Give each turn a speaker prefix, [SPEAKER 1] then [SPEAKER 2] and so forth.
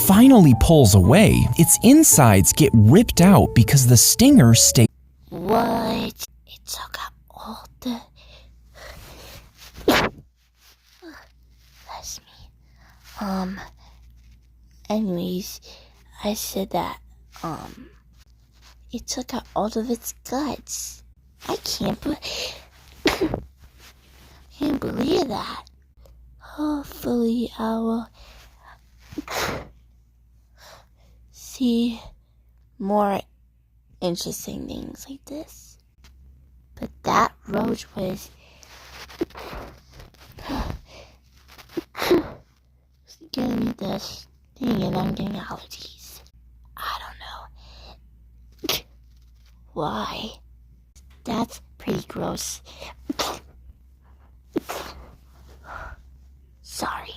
[SPEAKER 1] finally pulls away, its insides get ripped out because the stinger stays.
[SPEAKER 2] What? It took out all the... That's me. Anyways, I said that, it took out all of its guts. I can't believe that. Hopefully I will see more interesting things like this. But that roach was giving me this thing and I'm getting allergies. I don't know why. That's pretty gross. Sorry.